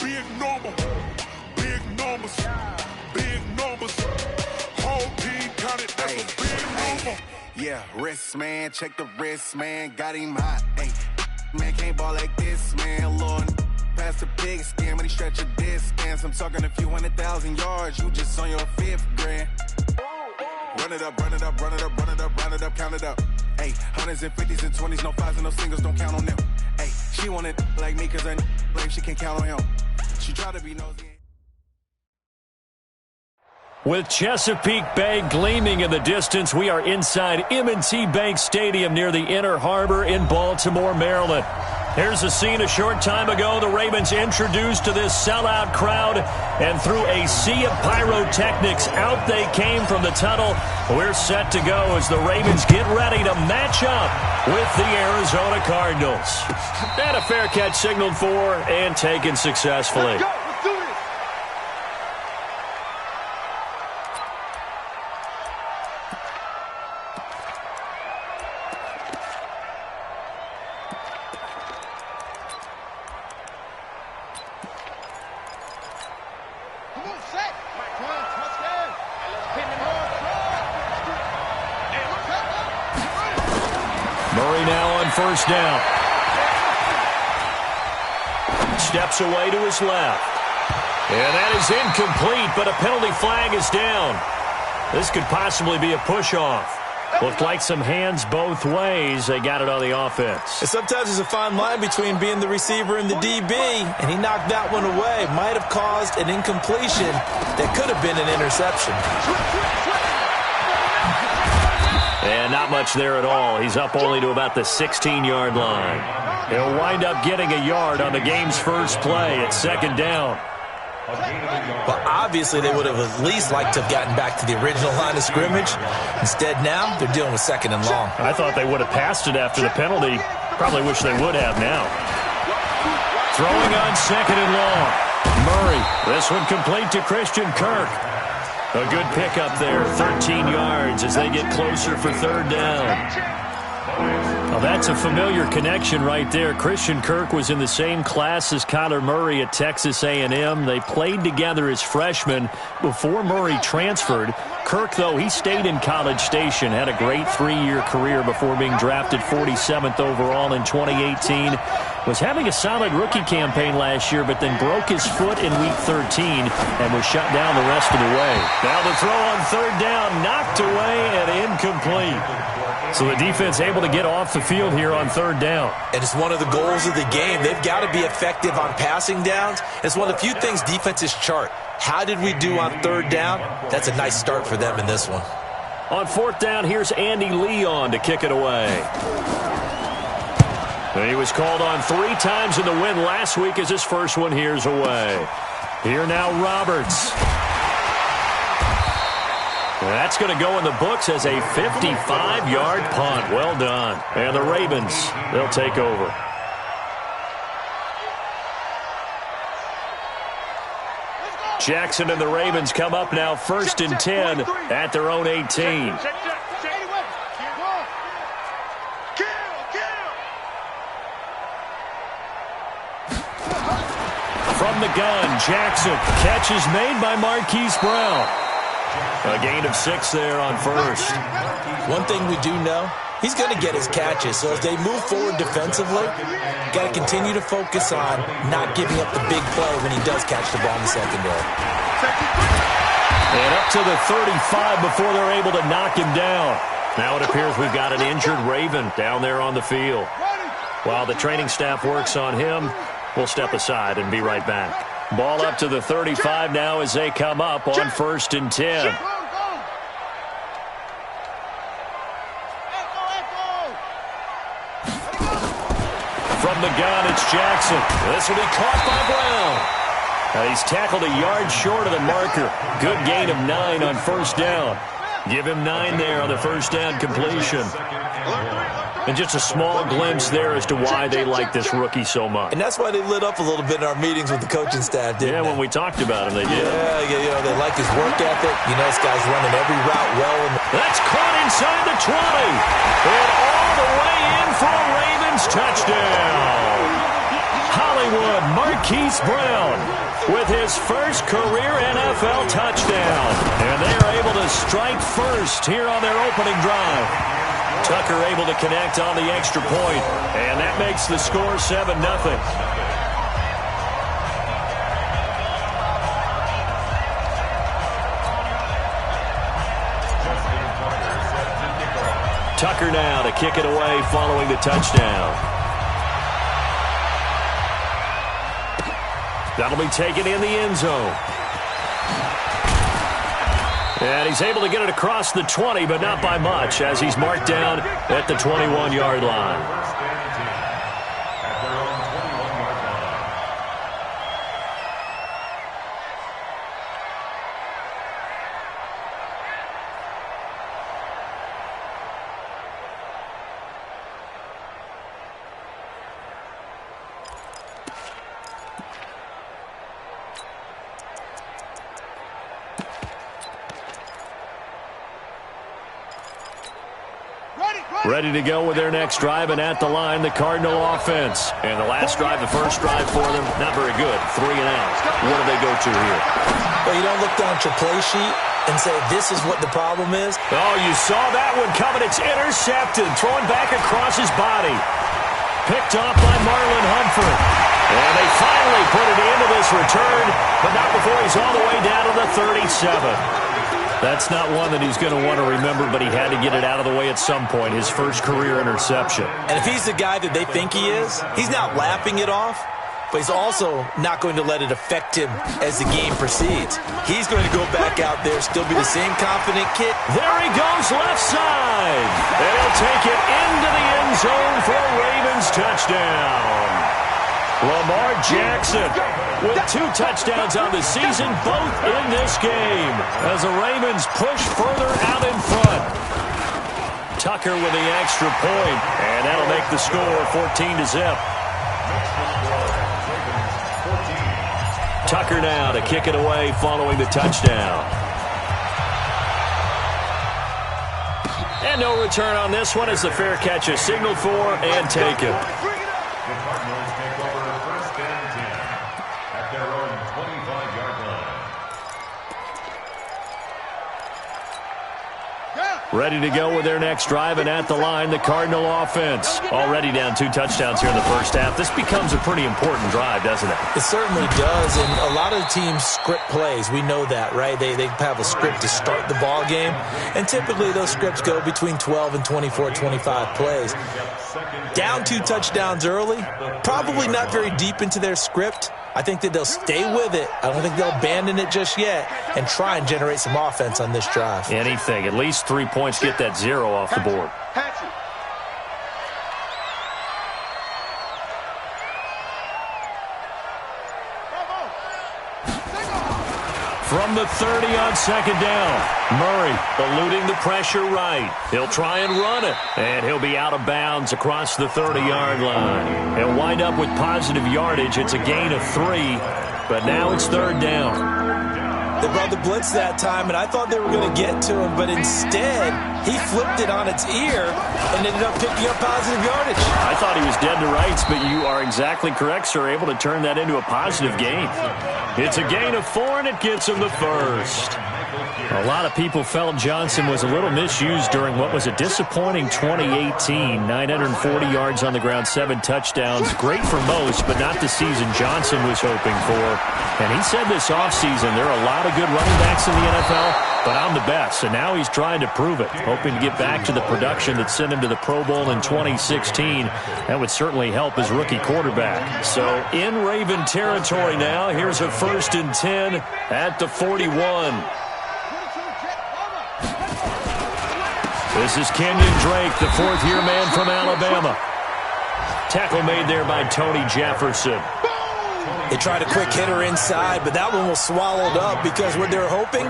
big number, big numbers, big numbers. Whole team counted, that's a big number. Yeah, wrist, man, check the wrist, man, got him hot. Hey, man, can't ball like this, man, Lord. Past the big skin, when he stretch a distance. I'm talking a few 100,000 yards, you just on your 5th grand. Run it up, run it up, run it up, run it up, run it up, count it up. Hey, hundreds and 50s and 20s, no 5s and no singles, don't count on them. Hey, she want it like me, cause her blame, she can't count on him. She try to be nosy. With Chesapeake Bay gleaming in the distance, we are inside M&T Bank Stadium near the Inner Harbor in Baltimore, Maryland. Here's a scene a short time ago. The Ravens introduced to this sellout crowd, and through a sea of pyrotechnics, out they came from the tunnel. We're set to go as the Ravens get ready to match up with the Arizona Cardinals. And a fair catch signaled for and taken successfully. Murray now on first down. Steps away to his left. And that is incomplete, but a penalty flag is down. This could possibly be a push-off. Looked like some hands both ways. They got it on the offense. And sometimes there's a fine line between being the receiver and the DB, and he knocked that one away. Might have caused an incompletion that could have been an interception. And not much there at all. He's up only to about the 16-yard line. He'll wind up getting a yard on the game's first play at second down. Well, obviously they would have at least liked to have gotten back to the original line of scrimmage. Instead now, they're dealing with second and long. I thought they would have passed it after the penalty. Probably wish they would have now. Throwing on second and long. Murray. This one complete to Christian Kirk. A good pickup there, 13 yards as they get closer for third down. Well, that's a familiar connection right there. Christian Kirk was in the same class as Kyler Murray at Texas A&M. They played together as freshmen before Murray transferred. Kirk, though, he stayed in College Station, had a great 3-year career before being drafted 47th overall in 2018. Was having a solid rookie campaign last year, but then broke his foot in Week 13 and was shut down the rest of the way. Now the throw on third down, knocked away and incomplete. So the defense able to get off the field here on third down. And it's one of the goals of the game. They've got to be effective on passing downs. It's one of the few things defenses chart. How did we do on third down? That's a nice start for them in this one. On fourth down, here's Andy Leon to kick it away. He was called on 3 times in the win last week as his first one here's away. Here now Roberts. That's going to go in the books as a 55-yard punt. Well done. And the Ravens, they'll take over. Jackson and the Ravens come up now first and 10 at their own 18. From the gun, Jackson. Catch is made by Marquise Brown. A gain of 6 there on first. One thing we do know, he's going to get his catches. So as they move forward defensively, got to continue to focus on not giving up the big play when he does catch the ball in the secondary. And up to the 35 before they're able to knock him down. Now it appears we've got an injured Raven down there on the field. While the training staff works on him, we'll step aside and be right back. Ball up to the 35 now as they come up on first and 10. From the gun, it's Jackson. This will be caught by Brown. He's tackled a yard short of the marker. Good gain of 9 on first down. Give him 9 there on the first down completion. And just a small glimpse there as to why they like this rookie so much. And that's why they lit up a little bit in our meetings with the coaching staff, didn't they? When we talked about him, they did. Yeah, they like his work ethic. You know, this guy's running every route well. That's caught inside the 20. And all the way in for a Ravens touchdown. Holly Hollywood, Marquise Brown with his first career NFL touchdown. And they are able to strike first here on their opening drive. Tucker able to connect on the extra point, and that makes the score 7-0. Tucker now to kick it away following the touchdown. That'll be taken in the end zone. And he's able to get it across the 20, but not by much, as he's marked down at the 21-yard line. Ready to go with their next drive, and at the line, the Cardinal offense. And the last drive, the first drive for them, not very good. 3 and out. What do they go to here? Well, you don't look down at your play sheet and say, this is what the problem is. Oh, you saw that one coming. It's intercepted. Throwing back across his body. Picked off by Marlon Humphrey. And they finally put it into this return, but not before he's all the way down to the 37. That's not one that he's going to want to remember, but he had to get it out of the way at some point, his first career interception. And if he's the guy that they think he is, he's not laughing it off, but he's also not going to let it affect him as the game proceeds. He's going to go back out there, still be the same confident kid. There he goes, left side. And he'll take it into the end zone for a Ravens touchdown. Lamar Jackson with 2 touchdowns on the season, both in this game, as the Ravens push further out in front. Tucker with the extra point, and that'll make the score 14-0. Tucker now to kick it away following the touchdown. And no return on this one as the fair catch is signaled for and taken. Ready to go with their next drive, and at the line, the Cardinal offense. Already down 2 touchdowns here in the first half. This becomes a pretty important drive, doesn't it? It certainly does, and a lot of the teams script plays. We know that, right? They have a script to start the ball game, and typically those scripts go between 12 and 24, 25 plays. Down 2 touchdowns early, probably not very deep into their script. I think that they'll stay with it. I don't think they'll abandon it just yet and try and generate some offense on this drive. Anything. At least 3 points, get that 0 off the board. From the 30 on second down, Murray eluding the pressure right. He'll try and run it, and he'll be out of bounds across the 30-yard line. He'll wind up with positive yardage. It's a gain of 3, but now it's 3rd down. They brought the blitz that time, and I thought they were going to get to him, but instead, he flipped it on its ear and ended up picking up positive yardage. I thought he was dead to rights, but you are exactly correct, sir, able to turn that into a positive gain. It's a gain of 4, and it gets him the first. A lot of people felt Johnson was a little misused during what was a disappointing 2018. 940 yards on the ground, 7 touchdowns. Great for most, but not the season Johnson was hoping for. And he said this offseason, there are a lot of good running backs in the NFL, but I'm the best. And now he's trying to prove it, hoping to get back to the production that sent him to the Pro Bowl in 2016. That would certainly help his rookie quarterback. So in Raven territory now, here's a 1st and 10 at the 41. This is Kenyon Drake, the 4th-year man from Alabama. Tackle made there by Tony Jefferson. They tried a quick hitter inside, but that one was swallowed up because what they're hoping,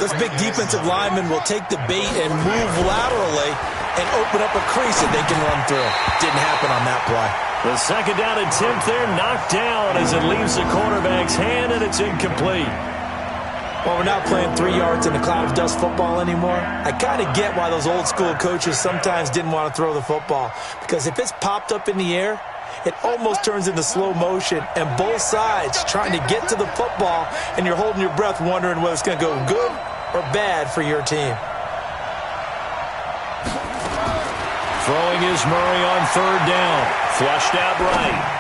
those big defensive linemen will take the bait and move laterally and open up a crease that they can run through. Didn't happen on that play. The 2nd down attempt there knocked down as it leaves the quarterback's hand, and it's incomplete. Well, we're not playing 3 yards in a cloud of dust football anymore. I kind of get why those old school coaches sometimes didn't want to throw the football, because if it's popped up in the air, it almost turns into slow motion, and both sides trying to get to the football, and you're holding your breath wondering whether it's going to go good or bad for your team. Throwing is Murray on third down. Flushed out right.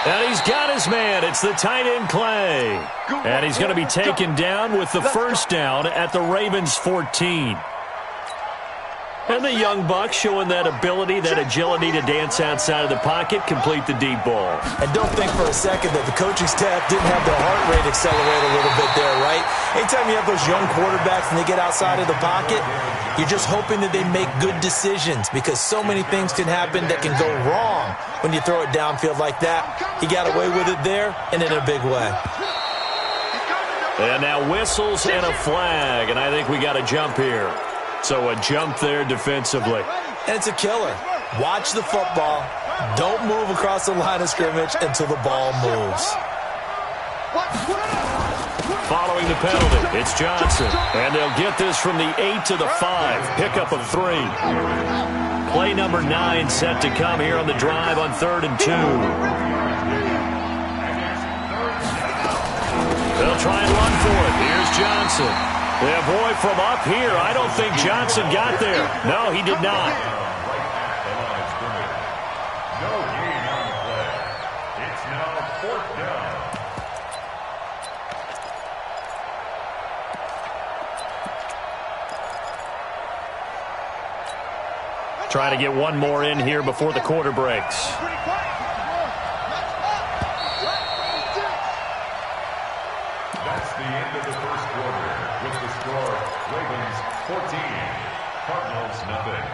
And he's got his man. It's the tight end, Clay. And he's going to be taken down with the first down at the Ravens' 14. And the young buck showing that ability, that agility to dance outside of the pocket, complete the deep ball. And don't think for a second that the coaching staff didn't have their heart rate accelerate a little bit there, right? Anytime you have those young quarterbacks and they get outside of the pocket, you're just hoping that they make good decisions because so many things can happen that can go wrong when you throw it downfield like that. He got away with it there and in a big way. And now whistles and a flag, and I think we got a jump here. So a jump there defensively. And it's a killer. Watch the football. Don't move across the line of scrimmage until the ball moves. Following the penalty, it's Johnson. And they'll get this from the 8 to the 5. Pickup of 3. Play number 9 set to come here on the drive on 3rd and 2. They'll try and run for it. Here's Johnson. Yeah, boy, from up here, I don't think Johnson got there. No, he did not. No gain on the play. It's now 4th down. Trying to get one more in here before the quarter breaks. That's the end of the first quarter. With the score, Ravens 14, Cardinals nothing.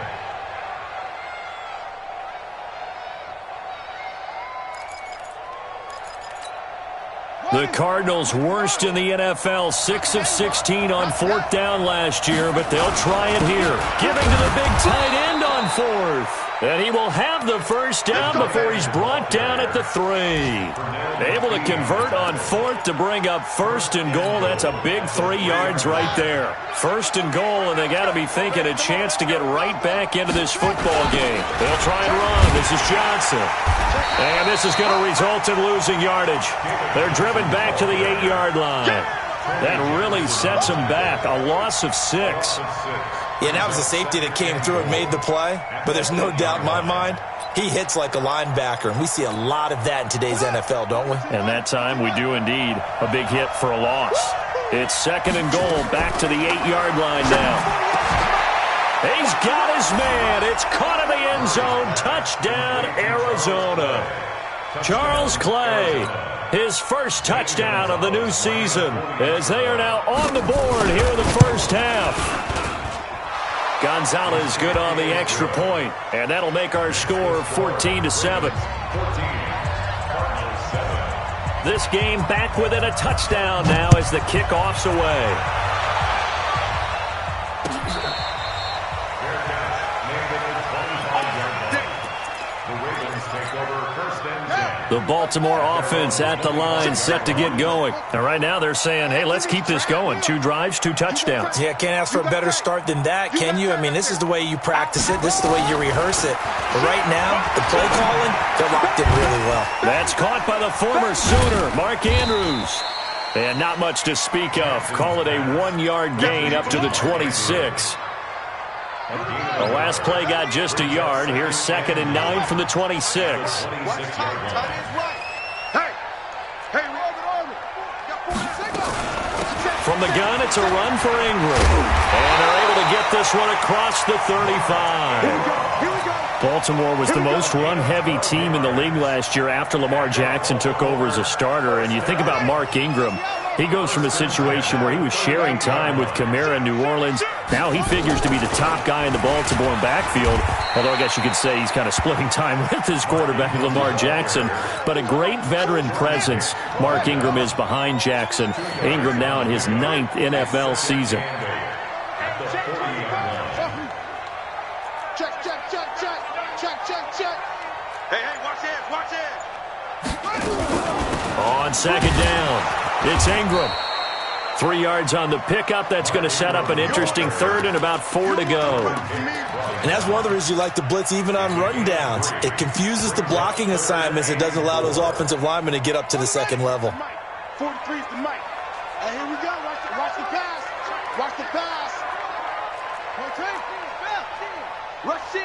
The Cardinals worst in the NFL, 6 of 16 on 4th down last year, but they'll try it here. Giving to the big tight end on 4th. And he will have the first down before he's brought down at the 3. Able to convert on 4th to bring up 1st and goal. That's a big 3 yards right there. 1st and goal, and they got to be thinking a chance to get right back into this football game. They'll try and run. This is Johnson. And this is going to result in losing yardage. They're driven back to the 8-yard line. That really sets them back. A loss of 6. Yeah, and that was a safety that came through and made the play. But there's no doubt in my mind, he hits like a linebacker. And we see a lot of that in today's NFL, don't we? And that time we do indeed. A big hit for a loss. It's 2nd and goal. Back to the 8-yard line now. He's got his man. It's caught in the end zone. Touchdown, Arizona. Charles Clay, his first touchdown of the new season, as they are now on the board here in the first half. Gonzalez good on the extra point, and that'll make our score 14-7. This game back within a touchdown now as the kickoff's away. The Baltimore offense at the line, set to get going. And right now they're saying, hey, let's keep this going. 2 drives, 2 touchdowns. Yeah, can't ask for a better start than that, can you? I mean, this is the way you practice it. This is the way you rehearse it. But right now, the play calling, they're locked in really well. That's caught by the former Sooner, Mark Andrews. And not much to speak of. Call it a 1-yard gain up to the 26. The last play got just a yard. Here's 2nd and 9 from the 26. From the gun, it's a run for Ingram. And they're able to get this one across the 35. Baltimore was the most run-heavy team in the league last year after Lamar Jackson took over as a starter. And you think about Mark Ingram. He goes from a situation where he was sharing time with Kamara in New Orleans. Now he figures to be the top guy in the Baltimore backfield. Although I guess you could say he's kind of splitting time with his quarterback, Lamar Jackson. But a great veteran presence Mark Ingram is behind Jackson. Ingram now in his 9th NFL season. Hey, watch this. On 2nd down, it's Ingram. 3 yards on the pickup. That's going to set up an interesting third and about 4 to go. And that's one of the reasons you like to blitz even on run downs. It confuses the blocking assignments. It doesn't allow those offensive linemen to get up to the second level. 43 is the mic. And here we go. Watch the pass. Watch the pass. Rush in.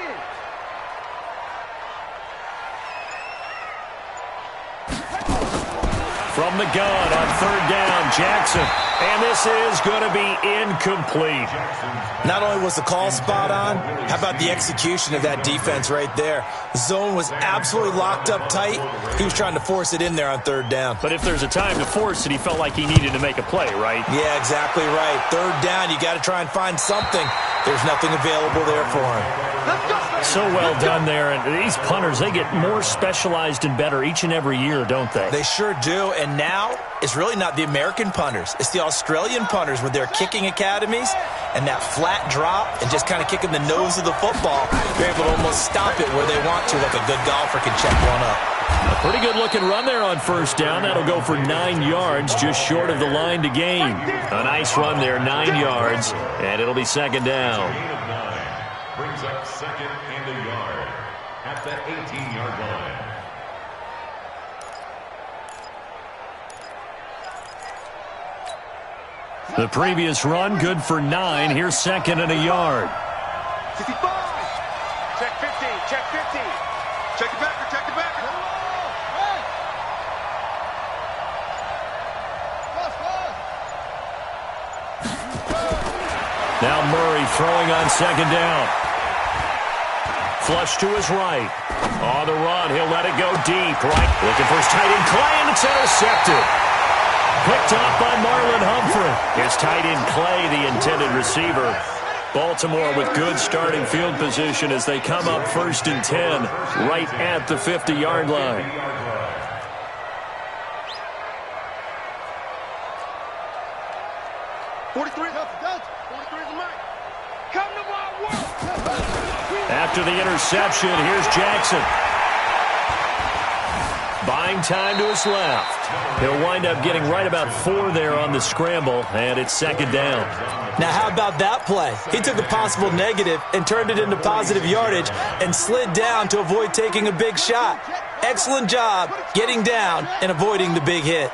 From the gun on third down, Jackson. And this is going to be incomplete. Not only was the call spot on, how about the execution of that defense right there? Zone was absolutely locked up tight. He was trying to force it in there on third down. But if there's a time to force it, he felt like he needed to make a play, right? Yeah, exactly right. Third down, you got to try and find something. There's nothing available there for him. So well done there. And these punters, they get more specialized and better each and every year, don't they? They sure do. And now it's really not the American punters. It's the Australian punters with their kicking academies and that flat drop and just kind of kicking the nose of the football. They're able to almost stop it where they want to, like a good golfer can check one up. A pretty good-looking run there on first down. That'll go for 9 yards, just short of the line to gain. A nice run there, 9 yards, and it'll be second down. Brings up second and a yard at the 18-yard line. The previous run, good for 9. Here's second and a yard. 65. Check 15. Check 15. Check the backer. Check the backer. Now Murray throwing on second down. Flush to his right. On the run, he'll let it go deep. Right, looking for his tight end Clay, and it's intercepted. Picked off by Marlon Humphrey. His tight end Clay, the intended receiver. Baltimore with good starting field position as they come up 1st and 10 right at the 50-yard line. After the interception, here's Jackson. Buying time to his left. He'll wind up getting right about 4 there on the scramble, and it's second down. Now, how about that play? He took a possible negative and turned it into positive yardage and slid down to avoid taking a big shot. Excellent job getting down and avoiding the big hit.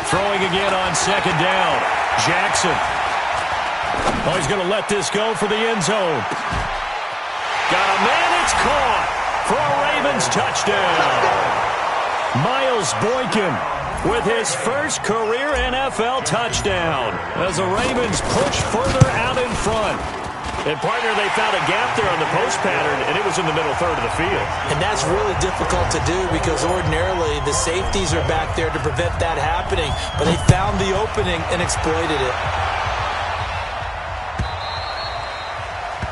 Throwing again on second down. Jackson. Oh, he's going to let this go for the end zone. Got a man, it's caught for a Ravens touchdown. Miles Boykin with his first career NFL touchdown as the Ravens push further out in front. And, partner, they found a gap there on the post pattern, and it was in the middle third of the field. And that's really difficult to do because ordinarily the safeties are back there to prevent that happening. But they found the opening and exploited it.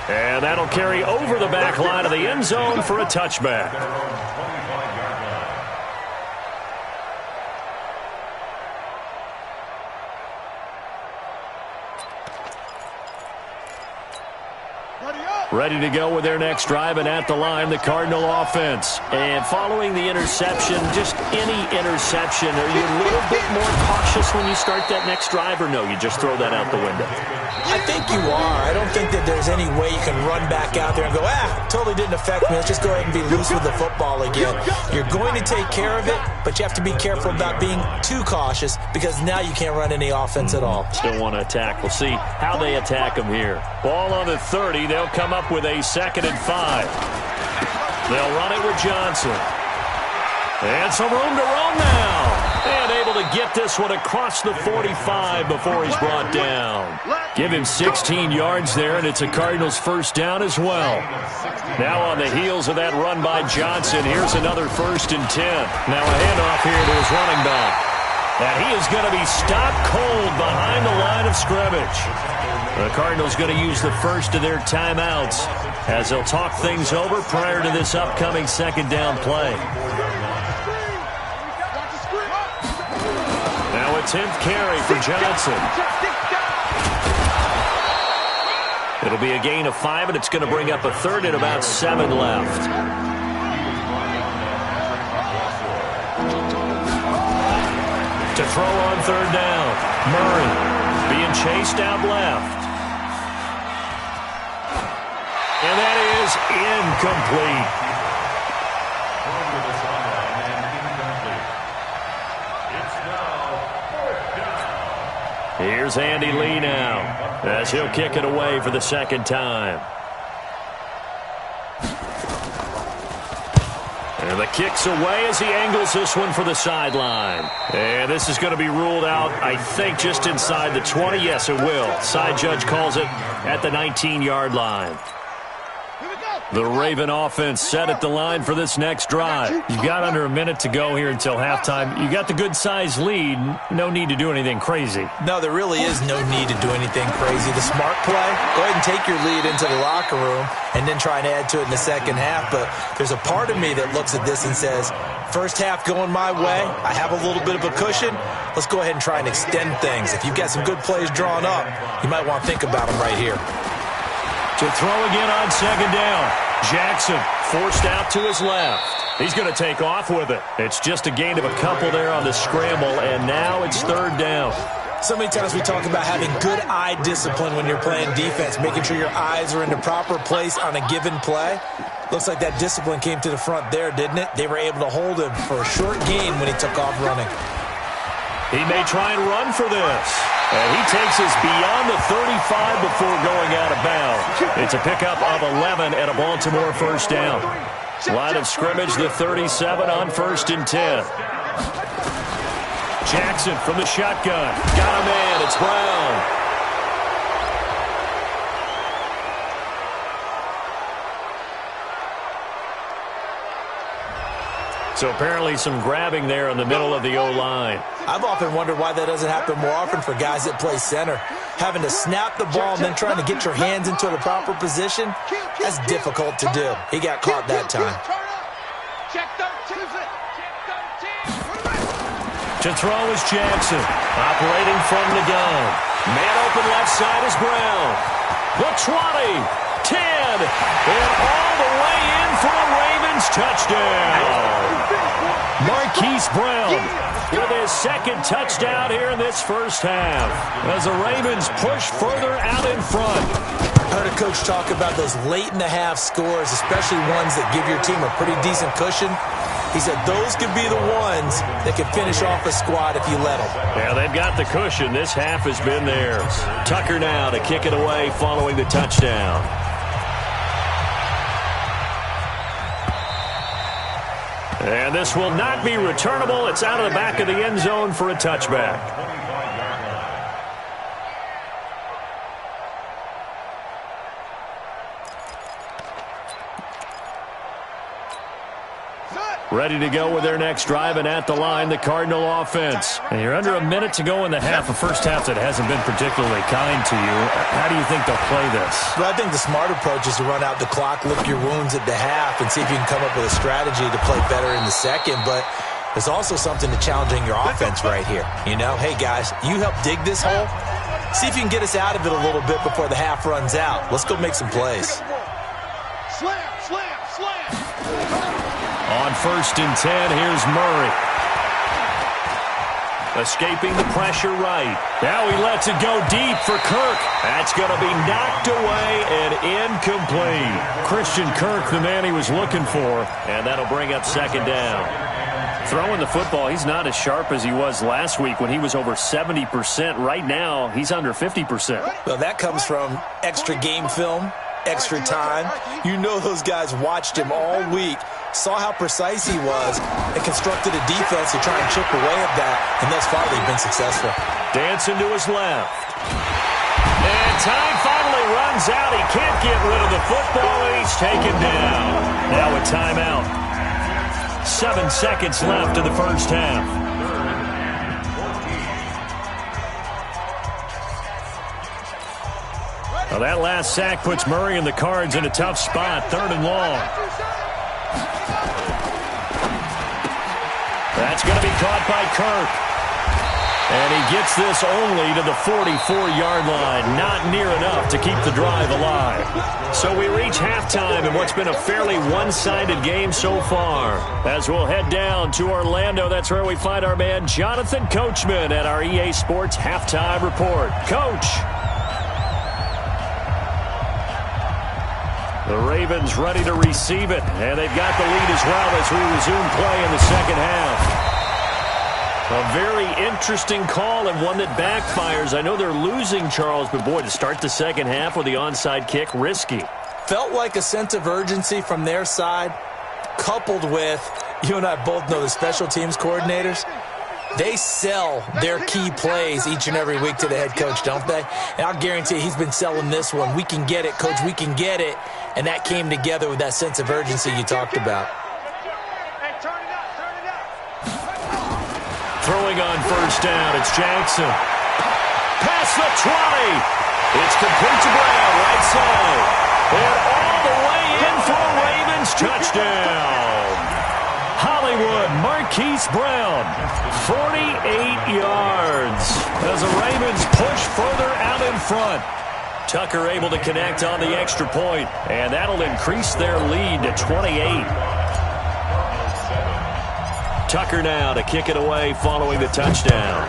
And that'll carry over the back line of the end zone for a touchback. Ready to go with their next drive, and at the line, the Cardinal offense. And following the interception, just any interception, are you a little bit more cautious when you start that next drive, or no, you just throw that out the window? I think you are. I don't think that there's any way you can run back out there and go, totally didn't affect me. Let's just go ahead and be loose with the football again. You're going to take care of it, but you have to be careful about being too cautious because now you can't run any offense at all. Still want to attack. We'll see how they attack them here. Ball on the 30. They'll come up with a 2nd and 5. They'll run it with Johnson. And some room to run now. And able to get this one across the 45 before he's brought down. Give him 16 yards there, and it's a Cardinals first down as well. Now on the heels of that run by Johnson, here's another 1st and 10. Now a handoff here to his running back. And he is going to be stopped cold behind the line of scrimmage. The Cardinals going to use the first of their timeouts as they'll talk things over prior to this upcoming 2nd down play. Now a 10th carry for Johnson. It'll be a gain of 5, and it's going to bring up a 3rd and about 7 left. To throw on third down. Murray being chased out left. And that is incomplete. Thrown to the sideline and incomplete. It's now 4th down. Here's Andy Lee now, as he'll kick it away for the second time. And the kick's away as he angles this one for the sideline. And this is going to be ruled out, I think, just inside the 20. Yes, it will. Side judge calls it at the 19-yard line. The Raven offense set at the line for this next drive. You've got under a minute to go here until halftime. You got the good-sized lead. No need to do anything crazy. No, there really is no need to do anything crazy. The smart play, go ahead and take your lead into the locker room and then try and add to it in the second half. But there's a part of me that looks at this and says, first half going my way, I have a little bit of a cushion. Let's go ahead and try and extend things. If you've got some good plays drawn up, you might want to think about them right here. To throw again on second down. Jackson forced out to his left. He's going to take off with it. It's just a gain of a couple there on the scramble, and now it's third down. So many times we talk about having good eye discipline when you're playing defense, making sure your eyes are in the proper place on a given play. Looks like that discipline came to the front there, didn't it? They were able to hold him for a short gain when he took off running. He may try and run for this. And he takes us beyond the 35 before going out of bounds. It's a pickup of 11 and a Baltimore first down. Line of scrimmage, the 37 on 1st and 10. Jackson from the shotgun. Got a man. It's Brown. So apparently some grabbing there in the middle of the O-line. I've often wondered why that doesn't happen more often for guys that play center. Having to snap the ball and then trying to get your hands into the proper position, that's difficult to do. He got caught that time. To throw is Jackson, operating from the gun. Man open left side is Brown. The 20, 10, and all the way in for a Ravens touchdown. Marquise Brown with his second touchdown here in this first half as the Ravens push further out in front. I heard a coach talk about those late-in-the-half scores, especially ones that give your team a pretty decent cushion. He said those could be the ones that can finish off a squad if you let them. Yeah, they've got the cushion. This half has been theirs. Tucker now to kick it away following the touchdown. And this will not be returnable. It's out of the back of the end zone for a touchback. Ready to go with their next drive, and at the line, the Cardinal offense. And you're under a minute to go in the half, a first half that hasn't been particularly kind to you. How do you think they'll play this? Well, I think the smart approach is to run out the clock, lick your wounds at the half, and see if you can come up with a strategy to play better in the second. But there's also something to challenging your offense right here. You know, hey, guys, you help dig this hole. See if you can get us out of it a little bit before the half runs out. Let's go make some plays. Slam, slam, slam. On 1st and 10, here's Murray. Escaping the pressure right. Now he lets it go deep for Kirk. That's going to be knocked away and incomplete. Christian Kirk, the man he was looking for, and that'll bring up second down. Throwing the football, he's not as sharp as he was last week when he was over 70%. Right now, he's under 50%. Well, that comes from extra game film, extra time. You know those guys watched him all week, saw how precise he was, and constructed a defense to try and chip away at that, and thus far they've been successful. Dancing to his left. And time finally runs out. He can't get rid of the football, and he's taken down. Now a timeout. 7 seconds left in the first half. Well, that last sack puts Murray and the Cards in a tough spot, 3rd and long. That's going to be caught by Kirk. And he gets this only to the 44-yard line. Not near enough to keep the drive alive. So we reach halftime in what's been a fairly one-sided game so far. As we'll head down to Orlando, that's where we find our man Jonathan Coachman at our EA Sports Halftime Report. Coach. The Ravens ready to receive it. And they've got the lead as well as we resume play in the second half. A very interesting call and one that backfires. I know they're losing, Charles, but boy, to start the second half with the onside kick, risky. Felt like a sense of urgency from their side, coupled with, you and I both know the special teams coordinators, they sell their key plays each and every week to the head coach, don't they? And I'll guarantee he's been selling this one. We can get it, coach, we can get it. And that came together with that sense of urgency you talked about. Throwing on first down, it's Jackson. Past the 20. It's complete to Brown, right side. And all the way in for a Ravens touchdown. Hollywood, Marquise Brown, 48 yards. As the Ravens push further out in front. Tucker able to connect on the extra point, and that'll increase their lead to 28. Tucker now to kick it away following the touchdown.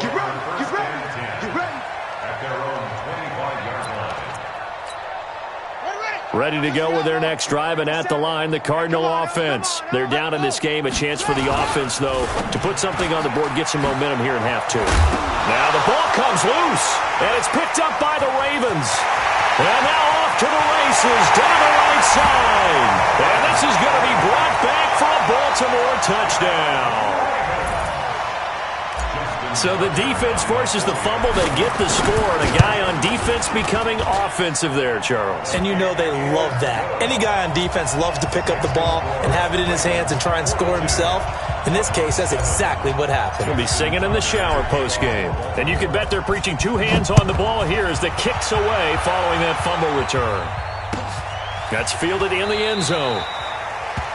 Get ready. At their own 25-yard line. Ready to go with their next drive, and at the line, the Cardinal offense. They're down in this game. A chance for the offense, though, to put something on the board, get some momentum here in half two. Now the ball comes loose, and it's picked up by the Ravens. And now off to the races, down the right side. And this is going to be brought back for a Baltimore touchdown. So the defense forces the fumble. They get the score. And a guy on defense becoming offensive there, Charles. And you know they love that. Any guy on defense loves to pick up the ball and have it in his hands and try and score himself. In this case, that's exactly what happened. He'll be singing in the shower postgame. And you can bet they're preaching two hands on the ball here as the kick's away following that fumble return. That's fielded in the end zone.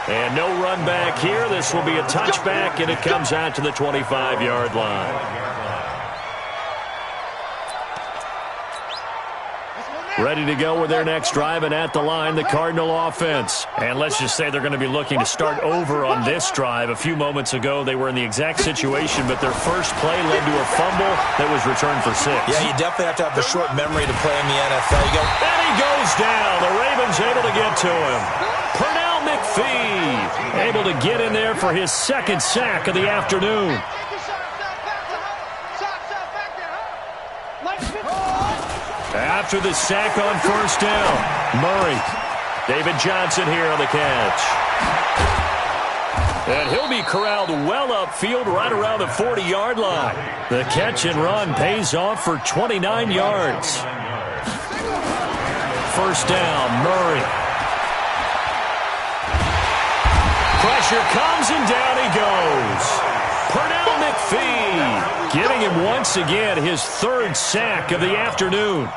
And no run back here. This will be a touchback, and it comes out to the 25-yard line. Ready to go with their next drive, and at the line, the Cardinal offense. And let's just say they're going to be looking to start over on this drive. A few moments ago, they were in the exact situation, but their first play led to a fumble that was returned for 6. Yeah, you definitely have to have a short memory to play in the NFL. And he goes down. The Ravens able to get to him. Pernell McPhee able to get in there for his second sack of the afternoon. After the sack on first down, Murray. David Johnson here on the catch. And he'll be corralled well upfield right around the 40-yard line. The catch and run pays off for 29 yards. First down, Murray. Pressure comes and down he goes. Pernell McPhee getting him once again his third sack of the afternoon.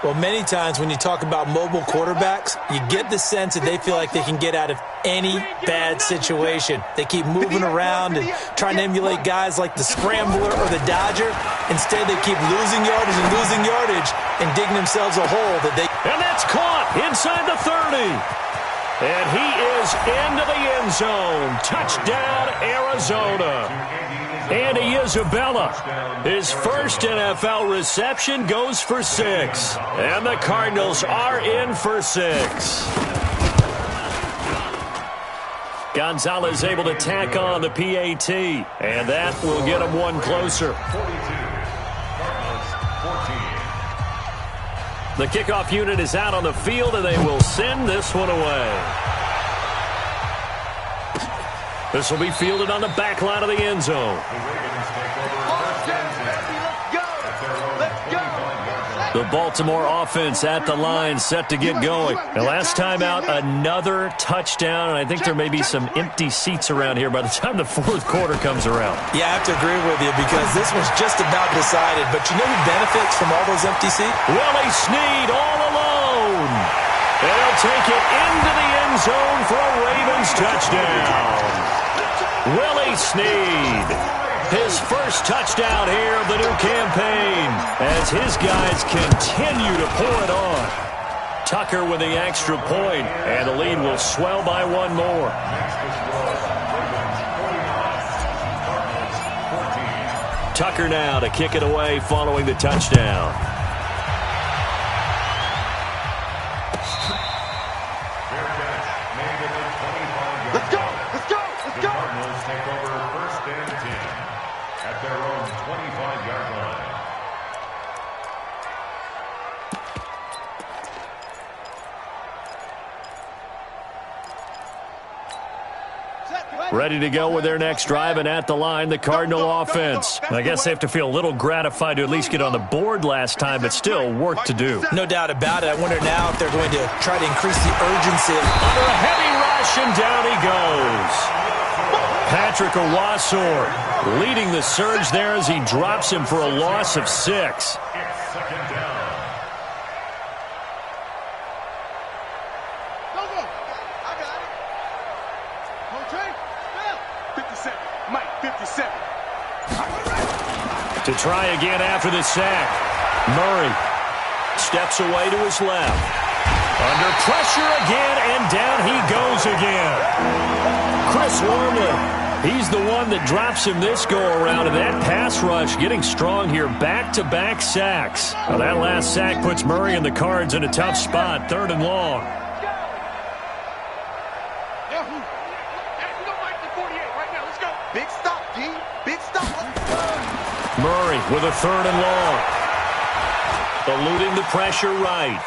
Well, many times when you talk about mobile quarterbacks, you get the sense that they feel like they can get out of any bad situation. They keep moving around and trying to emulate guys like the Scrambler or the Dodger. Instead, they keep losing yardage and digging themselves a hole that they... And that's caught inside the 30. And he is into the end zone. Touchdown, Arizona. Andy Isabella, his first NFL reception goes for 6. And the Cardinals are in for 6. Gonzalez able to tack on the PAT. And that will get him one closer. The kickoff unit is out on the field, and they will send this one away. This will be fielded on the back line of the end zone. The Baltimore offense at the line, set to get going. And last time out, another touchdown, and I think there may be some empty seats around here by the time the fourth quarter comes around. Yeah, I have to agree with you because this one's just about decided. But you know who benefits from all those empty seats? Willie Snead all alone. And he'll take it into the end zone for a Ravens touchdown. Willie Snead, his first touchdown here of the new campaign as his guys continue to pour it on. Tucker with the extra point, and the lead will swell by one more. Tucker now to kick it away following the touchdown. Let's go! Let's go! Let's The go! Cardinals take over 1st and 10 at their own 25-yard line. Ready to go with their next drive, and at the line, the Cardinal offense. I guess they have to feel a little gratified to at least get on the board last time, but still work to do. No doubt about it. I wonder now if they're going to try to increase the urgency. Under a heavy rush, and down he goes. Patrick Owasor leading the surge there as he drops him for a loss of 6. It's 2nd down. Go, go! I got it. Okay, now. 57. Mike, 57. To try again after the sack. Murray steps away to his left. Under pressure again, and down he goes again. Chris Wormley, he's the one that drops him this go-around, and that pass rush getting strong here. Back-to-back sacks. Now that last sack puts Murray and the Cards in a tough spot, 3rd and long. Big stop, D. Big stop. Murray with a 3rd and long. Eluding the pressure right.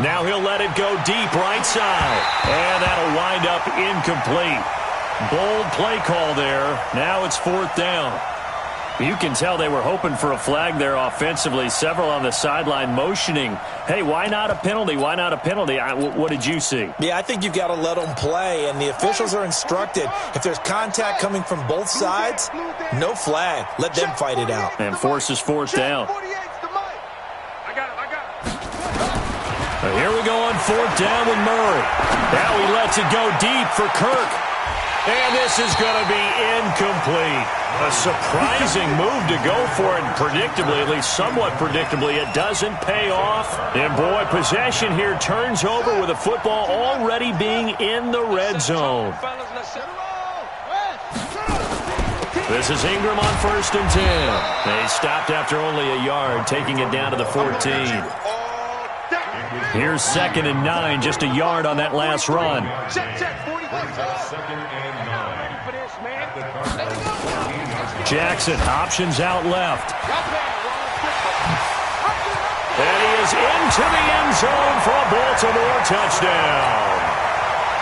Now he'll let it go deep right side. And that'll wind up incomplete. Bold play call there. Now it's 4th down. You can tell they were hoping for a flag there offensively. Several on the sideline motioning, hey, why not a penalty? Why not a penalty? What did you see? Yeah, I think you've got to let them play, and the officials are instructed. If there's contact coming from both sides, no flag. Let them fight it out. And forces 4th down. Here we go on 4th down with Murray. Now he lets it go deep for Kirk. And this is going to be incomplete. A surprising move to go for it, and predictably, at least somewhat predictably, it doesn't pay off. And boy, possession here turns over with the football already being in the red zone. This is Ingram on 1st and 10. They stopped after only a yard, taking it down to the 14. Here's 2nd and 9, just a yard on that last run. Jackson options out left. And he is into the end zone for a Baltimore touchdown.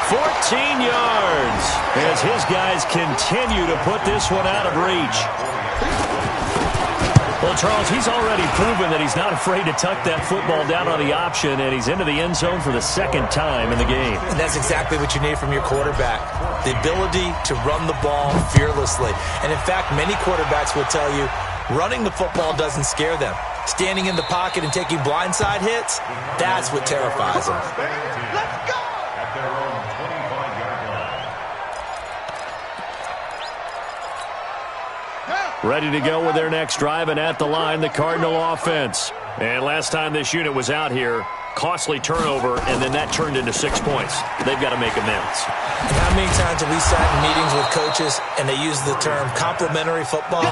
14 yards as his guys continue to put this one out of reach. Well, Charles, he's already proven that he's not afraid to tuck that football down on the option, and he's into the end zone for the 2nd time in the game. And that's exactly what you need from your quarterback, the ability to run the ball fearlessly. And, in fact, many quarterbacks will tell you running the football doesn't scare them. Standing in the pocket and taking blindside hits, that's what terrifies them. Let's go! At their own 25-yard line. Ready to go with their next drive, and at the line, the Cardinal offense. And last time this unit was out here, costly turnover, and then that turned into 6 points. They've got to make amends. And how many times have we sat in meetings with coaches and they use the term complementary football?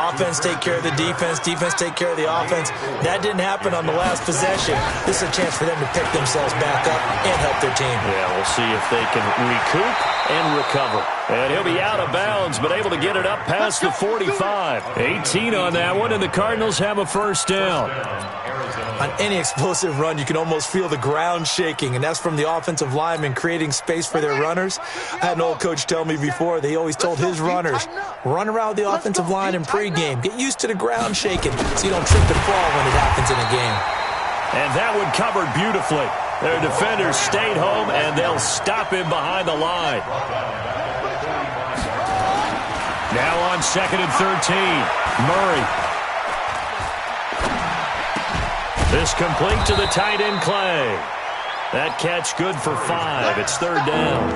Offense take care of the defense, defense take care of the offense. That didn't happen on the last possession. This is a chance for them to pick themselves back up and help their team. Yeah, we'll see if they can recoup and recover. And he'll be out of bounds, but able to get it up past the 45. 18 on that one, and the Cardinals have a 1st down. On any explosive run, you can almost feel the ground shaking, and that's from the offensive linemen creating space for their runners. I had an old coach tell me before, they always told his runners, run around the offensive line in pregame. Get used to the ground shaking so you don't trip and fall when it happens in a game. And that one covered beautifully. Their defenders stayed home, and they'll stop him behind the line. Now on 2nd and 13, Murray. This complete to the tight end, Clay. That catch good for 5. It's third down.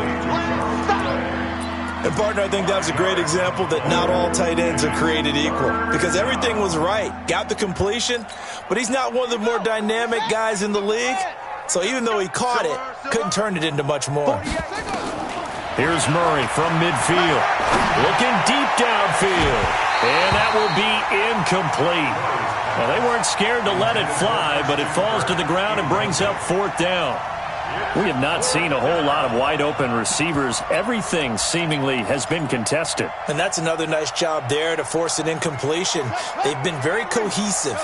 And, partner, I think that was a great example that not all tight ends are created equal because everything was right. Got the completion, but he's not one of the more dynamic guys in the league. So even though he caught it, couldn't turn it into much more. Here's Murray from midfield. Looking deep downfield. And that will be incomplete. Well, they weren't scared to let it fly, but it falls to the ground and brings up fourth down. We have not seen a whole lot of wide-open receivers. Everything seemingly has been contested. And that's another nice job there to force an incompletion. They've been very cohesive,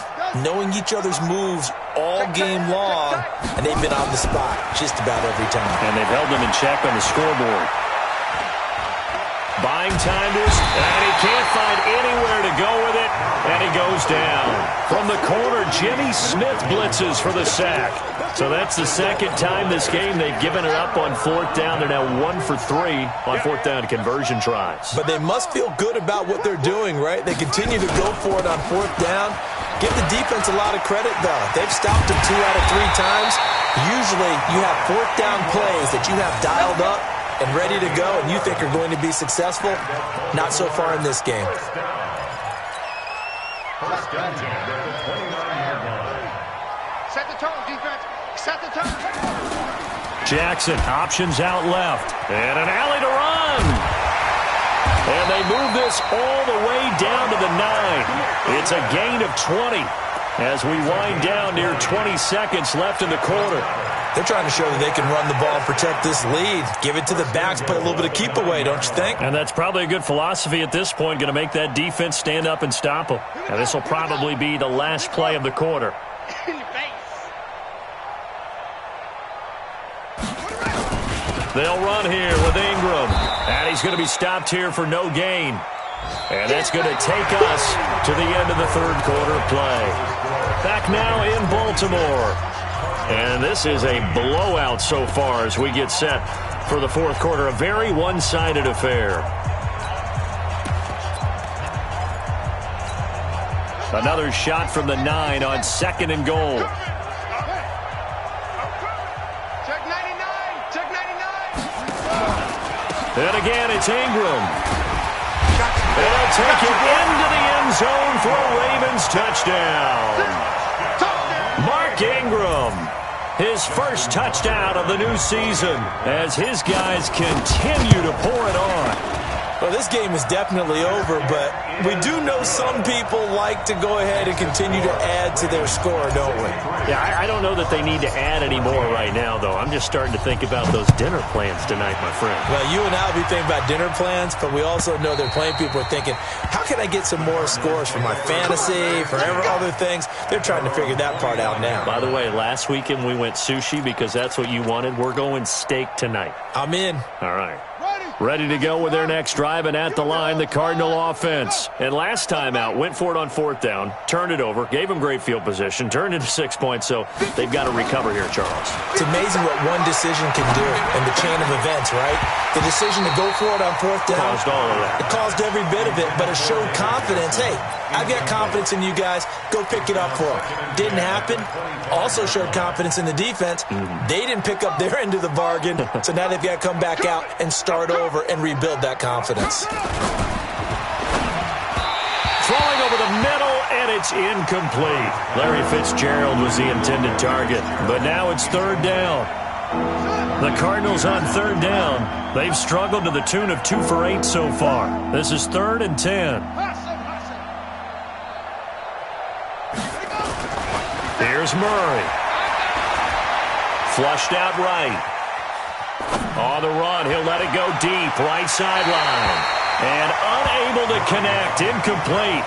knowing each other's moves all game long, and they've been on the spot just about every time. And they've held them in check on the scoreboard. Buying time to his, and he can't find anywhere to go with it, and he goes down. From the corner, Jimmy Smith blitzes for the sack. So that's the second time this game they've given it up on fourth down. They're now 1 for 3 on fourth down conversion tries. But they must feel good about what they're doing, right? They continue to go for it on fourth down. Give the defense a lot of credit, though. They've stopped them 2 out of 3 times. Usually you have fourth down plays that you have dialed up and ready to go and you think are going to be successful. Not so far in this game. First down, at the 29-yard line. Set the tone, defense. Set the tone. Jackson options out left. And an alley to run. And they move this all the way down to the 9. It's a gain of 20 as we wind down near 20 seconds left in the quarter. They're trying to show that they can run the ball and protect this lead. Give it to the backs, play a little bit of keep away, don't you think? And that's probably a good philosophy at this point, going to make that defense stand up and stop them. And this will probably be the last play of the quarter. They'll run here with Ingram. And he's going to be stopped here for no gain. And that's going to take us to the end of the third quarter play. Back now in Baltimore. And this is a blowout so far as we get set for the fourth quarter. A very one-sided affair. Another shot from the 9 on 2nd and goal. Check 99. Check 99. And again, it's Ingram. They'll take it into the end zone for a Ravens touchdown. Mark Ingram, his first touchdown of the new season as his guys continue to pour it on. Well, this game is definitely over, but we do know some people like to go ahead and continue to add to their score, don't we? Yeah, I don't know that they need to add any more right now, though. I'm just starting to think about those dinner plans tonight, my friend. Well, you and I will be thinking about dinner plans, but we also know they're playing people are thinking, how can I get some more scores for my fantasy, for other things? They're trying to figure that part out now. By the way, last weekend we went sushi because that's what you wanted. We're going steak tonight. I'm in. All right. Ready to go with their next drive, and at the line, the Cardinal offense. And last time out, went for it on fourth down, turned it over, gave them great field position, turned into 6 points, so they've got to recover here, Charles. It's amazing what one decision can do in the chain of events, right? The decision to go for it on fourth down. Caused all of that. It caused every bit of it, but it showed confidence. Hey, I've got confidence in you guys. Go pick it up for them. Didn't happen. Also showed confidence in the defense. They didn't pick up their end of the bargain, so now they've got to come back out and start over and rebuild that confidence. Throwing over the middle, and it's incomplete. Larry Fitzgerald was the intended target, but now it's third down. The Cardinals on third down. They've struggled to the tune of 2 for 8 so far. This is 3rd and 10. Here's Murray. Flushed out right. On the run, he'll let it go deep, right sideline. And unable to connect, incomplete.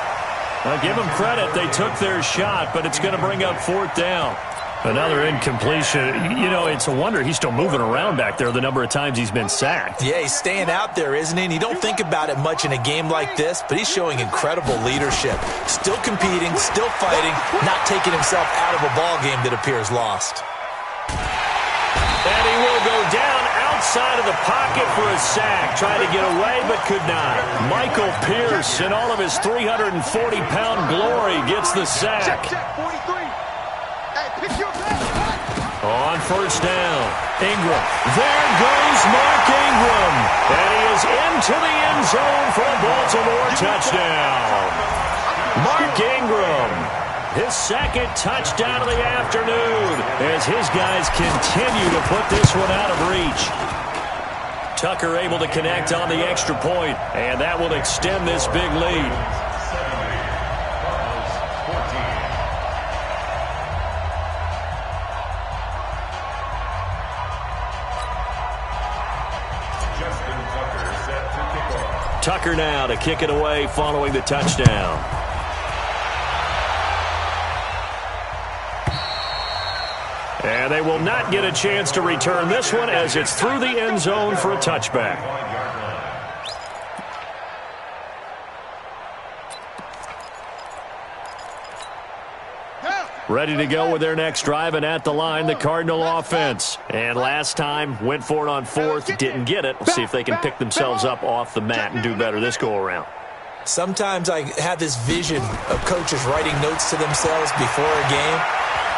Now give them credit, they took their shot, but it's going to bring up fourth down. Another incompletion. You know, it's a wonder he's still moving around back there the number of times he's been sacked. Yeah, he's staying out there, isn't he? And you don't think about it much in a game like this, but he's showing incredible leadership. Still competing, still fighting, not taking himself out of a ball game that appears lost. And he will go down outside of the pocket for a sack. Tried to get away, but could not. Michael Pierce, in all of his 340-pound glory, gets the sack. Check, 43. Hey, pick your back. On first down, Ingram. There goes Mark Ingram. And he is into the end zone for a Baltimore touchdown. Mark Ingram, his second touchdown of the afternoon, as his guys continue to put this one out of reach. Tucker able to connect on the extra point, and that will extend this big lead. Tucker now to kick it away following the touchdown. And they will not get a chance to return this one as it's through the end zone for a touchback. Ready to go with their next drive, and at the line, the Cardinal offense. And last time, went for it on fourth, didn't get it. We'll see if they can pick themselves up off the mat and do better this go-around. Sometimes I have this vision of coaches writing notes to themselves before a game,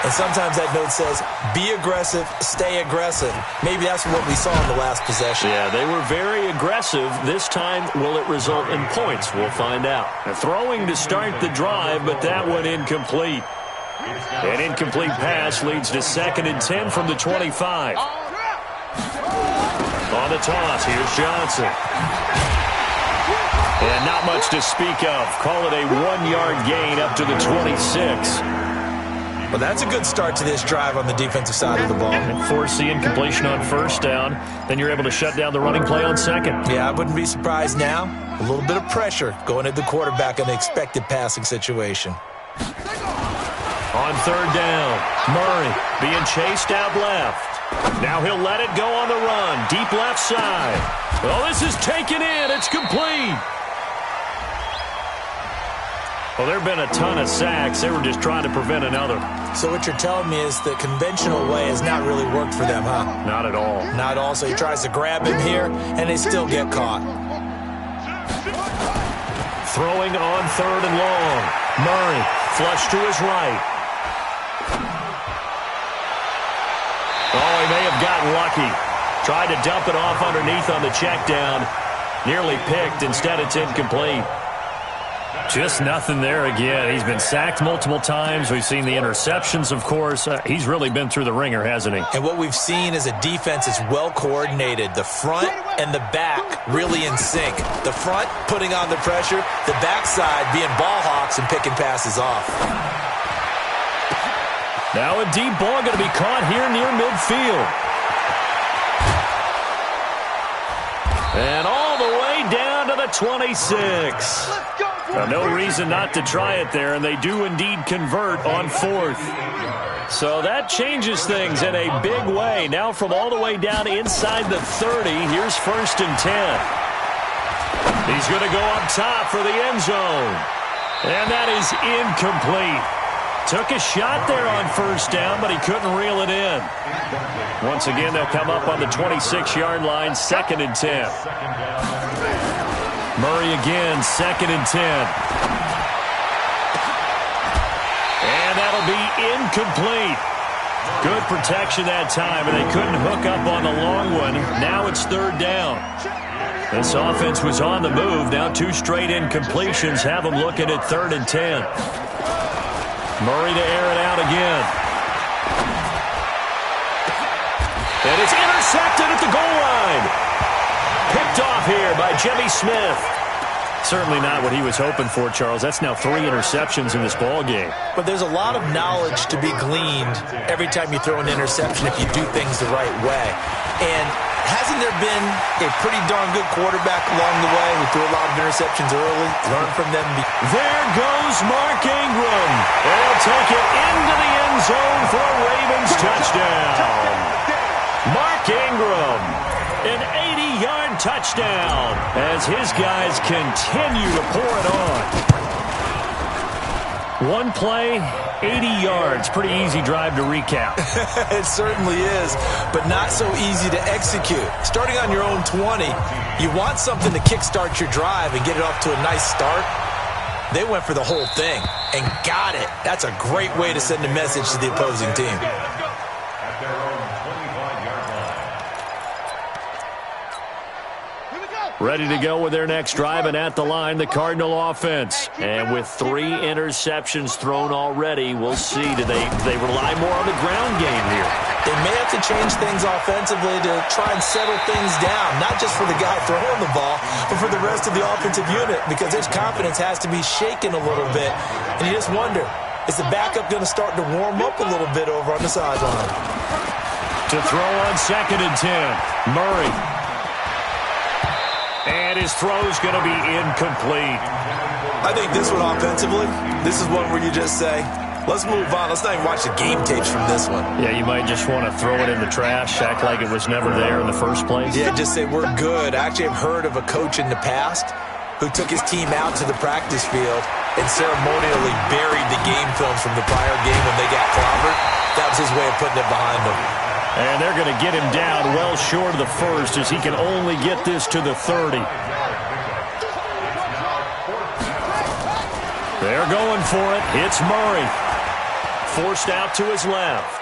and sometimes that note says, be aggressive, stay aggressive. Maybe that's what we saw in the last possession. Yeah, they were very aggressive. This time, will it result in points? We'll find out. They're throwing to start the drive, but that one incomplete. An incomplete pass leads to 2nd and 10 from the 25. On the toss, here's Johnson. And not much to speak of. Call it a 1-yard gain up to the 26. Well, that's a good start to this drive on the defensive side of the ball. And force the incompletion on first down. Then you're able to shut down the running play on second. Yeah, I wouldn't be surprised now. A little bit of pressure going at the quarterback in an expected passing situation. On third down, Murray being chased out left. Now he'll let it go on the run. Deep left side. Oh, this is taken in. It's complete. Well, there have been a ton of sacks. They were just trying to prevent another. So what you're telling me is the conventional way has not really worked for them, huh? Not at all. Not at all. So he tries to grab him here, and they still get caught. Throwing on third and long. Murray flush to his right. Oh, he may have gotten lucky. Tried to dump it off underneath on the check down. Nearly picked. Instead, it's incomplete. Just nothing there again. He's been sacked multiple times. We've seen the interceptions, of course. He's really been through the ringer, hasn't he? And what we've seen is a defense is well coordinated. The front and the back really in sync. The front putting on the pressure. The backside being ball hawks and picking passes off. Now a deep ball going to be caught here near midfield. And all the way down to the 26. Now, no reason not to try it there, and they do indeed convert on fourth. So that changes things in a big way. Now from all the way down inside the 30, here's 1st and 10. He's going to go up top for the end zone. And that is incomplete. Took a shot there on first down, but he couldn't reel it in. Once again, they'll come up on the 26-yard line, 2nd and 10. Murray again, 2nd and 10. And that'll be incomplete. Good protection that time, and they couldn't hook up on the long one. Now it's 3rd down. This offense was on the move. Now 2 straight incompletions have them looking at 3rd and 10. Murray to air it out again. And it's intercepted at the goal line. Picked off here by Jimmy Smith. Certainly not what he was hoping for, Charles. That's now 3 interceptions in this ball game. But there's a lot of knowledge to be gleaned every time you throw an interception if you do things the right way. And hasn't there been a pretty darn good quarterback along the way who threw a lot of interceptions early? Learn from them. There goes Mark Ingram. They'll take it into the end zone for a Ravens touchdown. Mark Ingram, an 80-yard touchdown as his guys continue to pour it on. One play, 80 yards. Pretty easy drive to recap. It certainly is, but not so easy to execute. Starting on your own 20, you want something to kickstart your drive and get it off to a nice start. They went for the whole thing and got it. That's a great way to send a message to the opposing team. Ready to go with their next drive, and at the line, the Cardinal offense. And with 3 interceptions thrown already, we'll see. Do they rely more on the ground game here? They may have to change things offensively to try and settle things down, not just for the guy throwing the ball, but for the rest of the offensive unit, because his confidence has to be shaken a little bit. And you just wonder, is the backup going to start to warm up a little bit over on the sideline? To throw on 2nd and 10, Murray. And his throw's going to be incomplete. I think this one offensively, this is one where you just say, let's move on. Let's not even watch the game tapes from this one. Yeah, you might just want to throw it in the trash, act like it was never there in the first place. Yeah, just say we're good. I actually have heard of a coach in the past who took his team out to the practice field and ceremonially buried the game films from the prior game when they got clobbered. That was his way of putting it behind them. And they're going to get him down well short of the first, as he can only get this to the 30. They're going for it. It's Murray. Forced out to his left.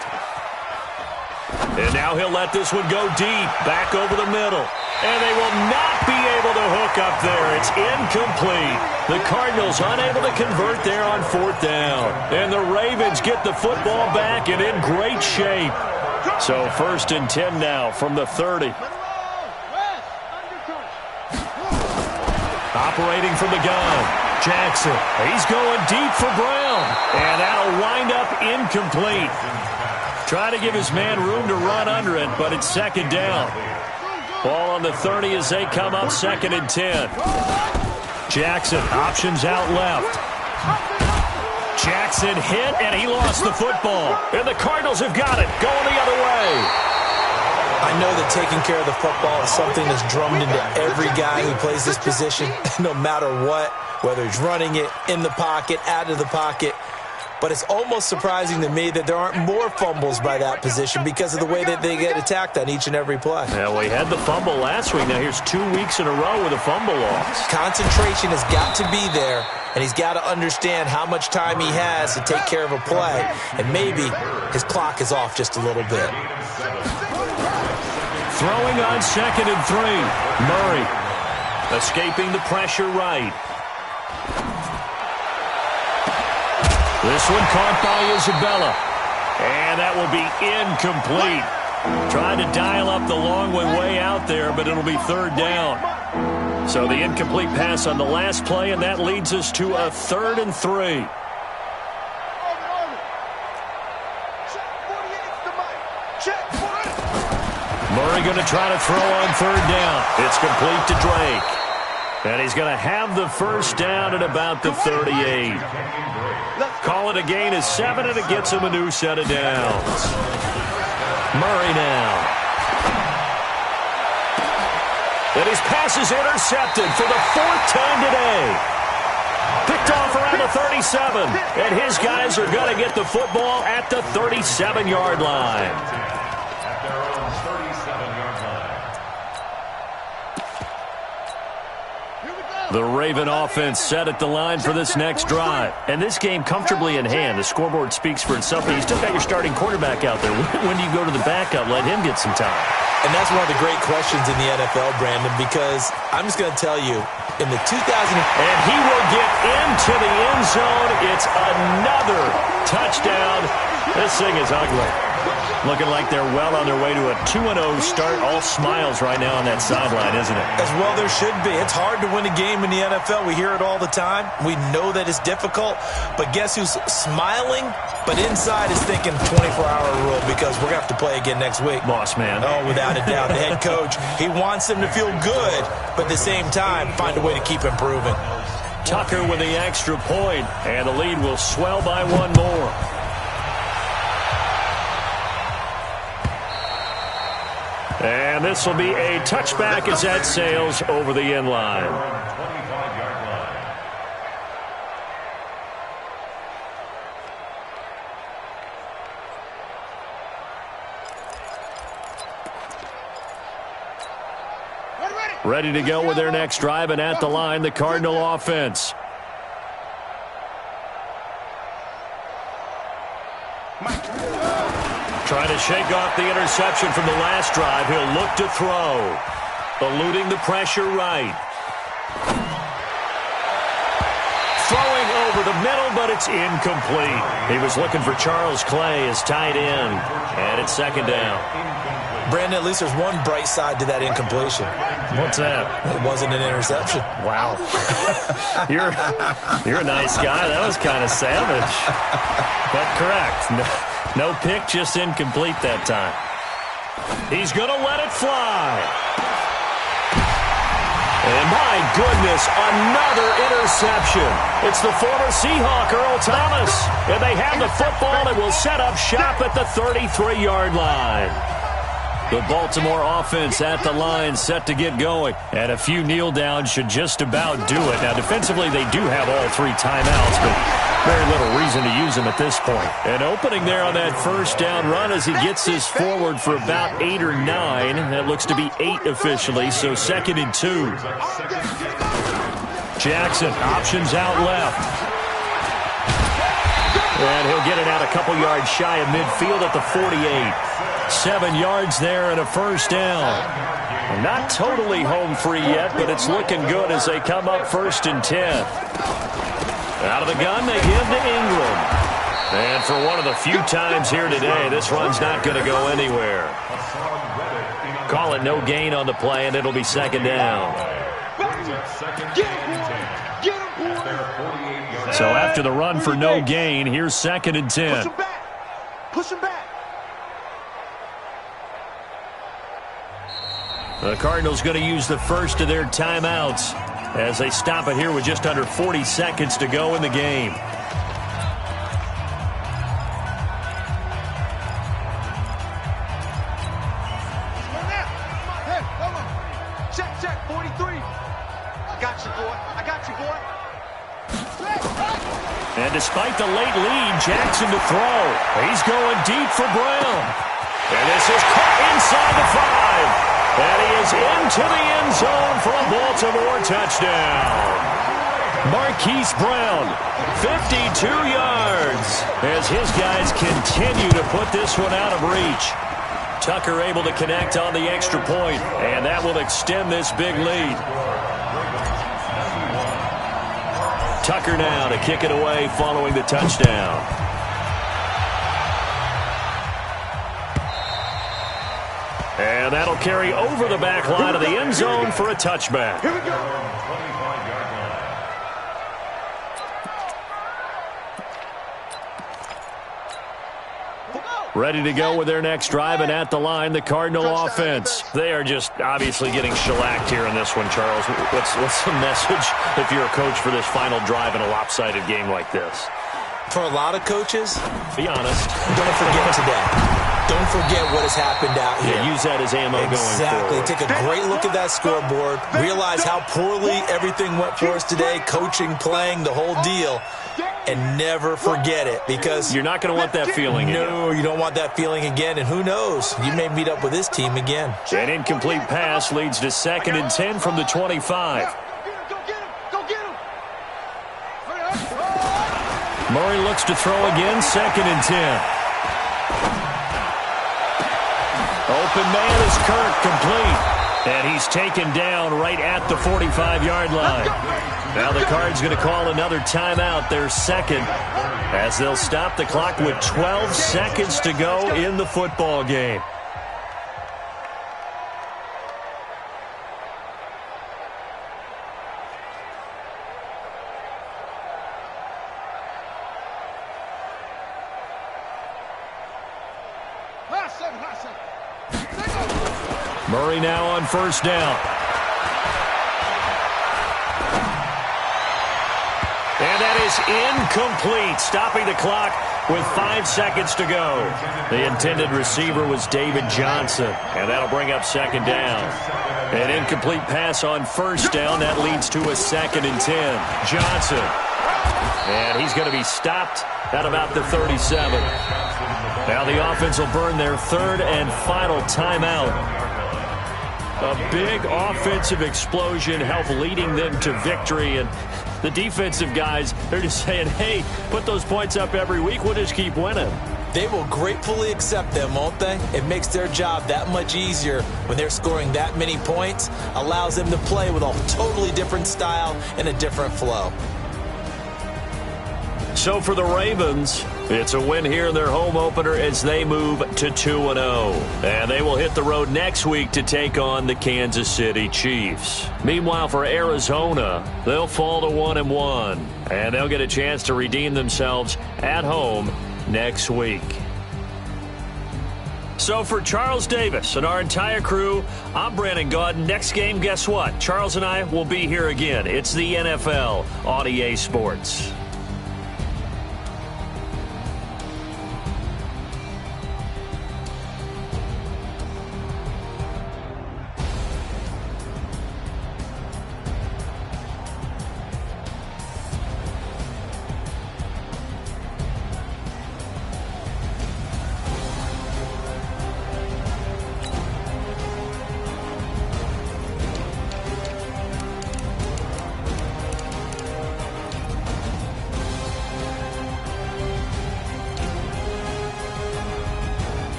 And now he'll let this one go deep, back over the middle. And they will not be able to hook up there. It's incomplete. The Cardinals unable to convert there on 4th down. And the Ravens get the football back and in great shape. So 1st and 10 now from the 30. Operating from the gun, Jackson. He's going deep for Brown. And that'll wind up incomplete. Trying to give his man room to run under it, but it's 2nd down. Ball on the 30 as they come up 2nd and 10. Jackson options out left. Jackson hit, and he lost the football. And the Cardinals have got it, going the other way. I know that taking care of the football is something that's drummed into every guy who plays this position, no matter what, whether he's running it, in the pocket, out of the pocket. But it's almost surprising to me that there aren't more fumbles by that position because of the way that they get attacked on each and every play. Yeah, we had the fumble last week. Now here's 2 weeks in a row with a fumble loss. Concentration has got to be there, and he's got to understand how much time he has to take care of a play. And maybe his clock is off just a little bit. Throwing on 2nd and 3. Murray escaping the pressure right. This one caught by Isabella. And that will be incomplete. Trying to dial up the long one way out there, but it'll be 3rd down. So the incomplete pass on the last play, and that leads us to a 3rd and 3. Murray going to try to throw on 3rd down. It's complete to Drake. And he's going to have the 1st down at about the 38. Call it a gain of 7, and it gets him a new set of downs. Murray now. And his pass is intercepted for the 4th time today. Picked off around the 37. And his guys are going to get the football at the 37-yard line. At their own 37-yard line. The Raven offense set at the line for this next drive. And this game comfortably in hand. The scoreboard speaks for itself, but you still got your starting quarterback out there. When do you go to the backup? Let him get some time. And that's one of the great questions in the NFL, Brandon, because I'm just going to tell you, in the 2000... And he will get into the end zone. It's another touchdown. This thing is ugly. Looking like they're well on their way to a 2-0 start. All smiles right now on that sideline, isn't it? As well there should be. It's hard to win a game in the NFL. We hear it all the time. We know that it's difficult. But guess who's smiling? But inside is thinking 24-hour rule because we're going to have to play again next week. Boss man. Oh, without a doubt. The head coach, he wants them to feel good, but at the same time, find a way to keep improving. Tucker with the extra point, and the lead will swell by 1 more. And this will be a touchback as that sails over the end line. 25-yard line. Ready to go with their next drive, and at the line, the Cardinal offense. Trying to shake off the interception from the last drive. He'll look to throw. eluding the pressure right. Throwing over the middle, but it's incomplete. He was looking for Charles Clay as tight end, and it's second down. Brandon, at least there's one bright side to that incompletion. What's that? It wasn't an interception. Wow. You're a nice guy. That was kind of savage. But correct. No pick, just incomplete that time. He's going to let it fly. And my goodness, another interception. It's the former Seahawk, Earl Thomas. And they have the football and will set up shop at the 33-yard line. The Baltimore offense at the line set to get going. And a few kneel downs should just about do it. Now, defensively, they do have all three timeouts, but very little reason to use them at this point. An opening there on that first down run as he gets this forward for about 8 or 9. That looks to be 8 officially, so 2nd and 2. Jackson, options out left. And he'll get it out a couple yards shy of midfield at the 48. 7 yards there and a first down. Not totally home free yet, but it's looking good as they come up 1st and 10. Out of the gun, they give to Ingram. And for one of the few times here today, this run's not going to go anywhere. Call it no gain on the play, and it'll be 2nd down. So after the run for no gain, here's 2nd and 10. Push him back. The Cardinals going to use the first of their timeouts as they stop it here with just under 40 seconds to go in the game. Check, 43. I got you, boy. And despite the late lead, Jackson to throw. He's going deep for Brown. And this is caught inside the 5. And he is into the end zone for a Baltimore touchdown. Marquise Brown, 52 yards, as his guys continue to put this one out of reach. Tucker able to connect on the extra point, and that will extend this big lead. Tucker now to kick it away following the touchdown. And that'll carry over the back line of the end zone for a touchback. Here we go. Ready to go with their next drive, and at the line, the Cardinal offense. They are just obviously getting shellacked here in this one, Charles. What's the message if you're a coach for this final drive in a lopsided game like this? For a lot of coaches, be honest. Don't forget today. Don't forget what has happened out here. Yeah, use that as ammo going forward. Exactly. Take a great look at that scoreboard. Realize how poorly everything went for us today. Coaching, playing, the whole deal. And never forget it, because you're not going to want that feeling again. No, you don't want that feeling again. And who knows? You may meet up with this team again. An incomplete pass leads to 2nd and 10 from the 25. Go get him. Murray looks to throw again, 2nd and 10. Open man is Kirk, complete. And he's taken down right at the 45-yard line. Now the Cards going to call another timeout, their 2nd, as they'll stop the clock with 12 seconds to go in the football game. Murray now on 1st down. And that is incomplete, stopping the clock with 5 seconds to go. The intended receiver was David Johnson, and that'll bring up 2nd down. An incomplete pass on 1st down. That leads to a 2nd and 10. Johnson. And he's going to be stopped at about the 37. Now the offense will burn their 3rd and final timeout. A big offensive explosion helped leading them to victory, and the defensive guys, they're just saying, hey, put those points up every week, we'll just keep winning. They will gratefully accept them, won't they? It makes their job that much easier when they're scoring that many points, allows them to play with a totally different style and a different flow. So for the Ravens, it's a win here in their home opener as they move to 2-0. And they will hit the road next week to take on the Kansas City Chiefs. Meanwhile, for Arizona, they'll fall to 1-1. And they'll get a chance to redeem themselves at home next week. So for Charles Davis and our entire crew, I'm Brandon Gaudin. Next game, guess what? Charles and I will be here again. It's the NFL on EA Sports.